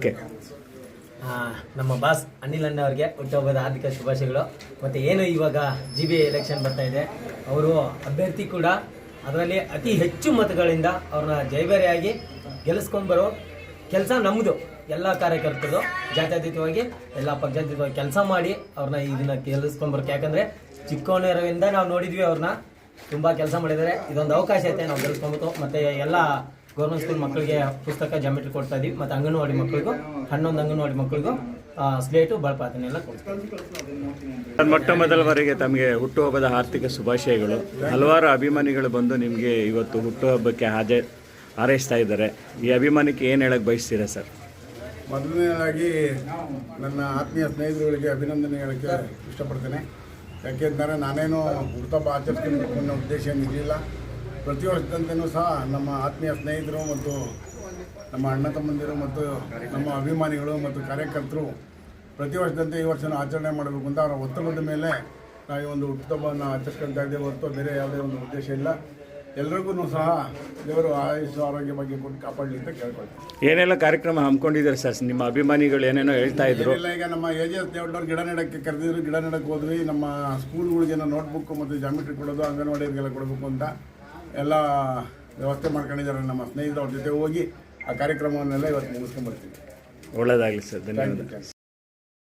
Okay. ನಮ್ಮ boss Anil ಅಣ್ಣ ಅವರಿಗೆ ಹುಟ್ಟುಹಬ್ಬದ ಹಾರ್ದಿಕ ಶುಭಾಶಯಗಳು. ಮತ್ತು ಏನು ಇವಾಗ GB ಎಲೆಕ್ಷನ್ ಬರ್ತಾ ಇದೆ, ಅವರು ಅಭ್ಯರ್ಥಿ ಕೂಡ ಅದರಲ್ಲಿ ಅತಿ ಹೆಚ್ಚು ಮತಗಳಿಂದ ಅವ್ರನ್ನ ಜಯಬೇರಿಯಾಗಿ ಗೆಲ್ಲಿಸ್ಕೊಂಡು ಬರೋ ಕೆಲಸ ನಮ್ಮದು. ಎಲ್ಲ ಕಾರ್ಯಕರ್ತರು ಜಾತ್ಯತೀತವಾಗಿ ಎಲ್ಲ ಪಕ್ಷಾತೀತವಾಗಿ ಕೆಲಸ ಮಾಡಿ ಅವ್ರನ್ನ ಇದನ್ನ ಗೆಲ್ಲಿಸ್ಕೊಂಡು ಬರೋಕೆ. ಯಾಕಂದರೆ ಚಿಕ್ಕವನಿರೋದ್ರಿಂದ ನಾವು ನೋಡಿದ್ವಿ, ಅವ್ರನ್ನ ತುಂಬ ಕೆಲಸ ಮಾಡಿದ್ದಾರೆ. ಇದೊಂದು ಅವಕಾಶ ಐತೆ, ನಾವು ಗೆಲ್ಲಿಸ್ಕೊಬೇಕು. ಮತ್ತು ಎಲ್ಲ ಗೌರ್ಮೆಂಟ್ ಸ್ಕೂಲ್ ಮಕ್ಕಳಿಗೆ ಪುಸ್ತಕ ಜಾಮೆಟ್ರಿ ಕೊಡ್ತಾ ಇದೀವಿ. ಮತ್ತು ಅಂಗನವಾಡಿ ಮಕ್ಕಳಿಗೂ 11 ಅಂಗನವಾಡಿ ಮಕ್ಕಳಿಗೂ ಸ್ಲೇಟು ಬಳಪಾತನೆಲ್ಲ ಕೊಡ್ತೀವಿ. ಮೊಟ್ಟ ಮೊದಲ ಬಾರಿಗೆ ತಮಗೆ ಹುಟ್ಟುಹಬ್ಬದ ಆರ್ಥಿಕ ಶುಭಾಶಯಗಳು. ಹಲವಾರು ಅಭಿಮಾನಿಗಳು ಬಂದು ನಿಮಗೆ ಇವತ್ತು ಹುಟ್ಟುಹಬ್ಬಕ್ಕೆ ಹಾರೈಸ್ತಾ ಇದ್ದಾರೆ. ಈ ಅಭಿಮಾನಕ್ಕೆ ಏನು ಹೇಳಕ್ಕೆ ಬಯಸ್ತೀರಾ ಸರ್? ಮೊದಲನೇದಾಗಿ ನನ್ನ ಆತ್ಮೀಯ ಸ್ನೇಹಿತರುಗಳಿಗೆ ಅಭಿನಂದನೆ ಹೇಳೋಕ್ಕೆ ಇಷ್ಟಪಡ್ತೇನೆ. ಯಾಕೆಂದರೆ ನಾನೇನು ಹುಟ್ಟುಹಬ್ಬ ಆಚರಿಸ್ಕೊಂಡು ಅನ್ನೋ ಉದ್ದೇಶ ಏನಿರಲಿಲ್ಲ. ಪ್ರತಿ ವರ್ಷದಂತೆಯೂ ಸಹ ನಮ್ಮ ಆತ್ಮೀಯ ಸ್ನೇಹಿತರು ಮತ್ತು ನಮ್ಮ ಅಣ್ಣ ತಮ್ಮಂದಿರು ಮತ್ತು ನಮ್ಮ ಅಭಿಮಾನಿಗಳು ಮತ್ತು ಕಾರ್ಯಕರ್ತರು ಪ್ರತಿ ವರ್ಷದಂತೆ ಈ ವರ್ಷನ ಆಚರಣೆ ಮಾಡಬೇಕು ಅಂತ ಅವರ ಒತ್ತಡದ ಮೇಲೆ ನಾವು ಈ ಒಂದು ಹುಟ್ಟುಹಬ್ಬವನ್ನು ಆಚರಿಸ್ಕೊಳ್ತಾ ಇದ್ದೇವೆ ಹೊರತು ಬೇರೆ ಯಾವುದೇ ಒಂದು ಉದ್ದೇಶ ಇಲ್ಲ. ಎಲ್ರಿಗೂ ಸಹ ದೇವರು ಆಯುಷ್ ಆರೋಗ್ಯ ಬಗ್ಗೆ ಕೊಟ್ಟು ಕಾಪಾಡಲಿ ಅಂತ ಕೇಳ್ಕೊಳ್ತೀವಿ. ಏನೆಲ್ಲ ಕಾರ್ಯಕ್ರಮ ಹಮ್ಮಿಕೊಂಡಿದ್ದಾರೆ ಸರ್? ನಿಮ್ಮ ಅಭಿಮಾನಿಗಳು ಏನೇನೋ ಹೇಳ್ತಾ ಇದ್ರು. ಇಲ್ಲ, ಈಗ ನಮ್ಮ AJS ದೇವಣ್ಣವ್ರು ಗಿಡ ನೆಡೋಕ್ಕೆ ಕರೆದಿದ್ರು. ಗಿಡ ನೆಡಕ್ಕೆ ಹೋದ್ವಿ. ನಮ್ಮ ಸ್ಕೂಲ್ಗಳಿಗೆ ನೋಟ್ಬುಕ್ ಮತ್ತು ಜಾಮಿಟ್ರಿ ಕೊಡೋದು, ಅಂಗನವಾಡಿಯವರಿಗೆಲ್ಲ ಕೊಡಬೇಕು ಅಂತ ಎಲ್ಲ ವ್ಯವಸ್ಥೆ ಮಾಡ್ಕೊಂಡಿದ್ದಾರೆ. ನಮ್ಮ ಸ್ನೇಹಿತರ ಜೊತೆ ಹೋಗಿ ಆ ಕಾರ್ಯಕ್ರಮವನ್ನೆಲ್ಲ ಇವತ್ತು ಮುಗಿಸ್ಕೊಂಡ್ಬರ್ತೀವಿ. ಒಳ್ಳೆಯದಾಗಲಿ ಸರ್, ಧನ್ಯವಾದ.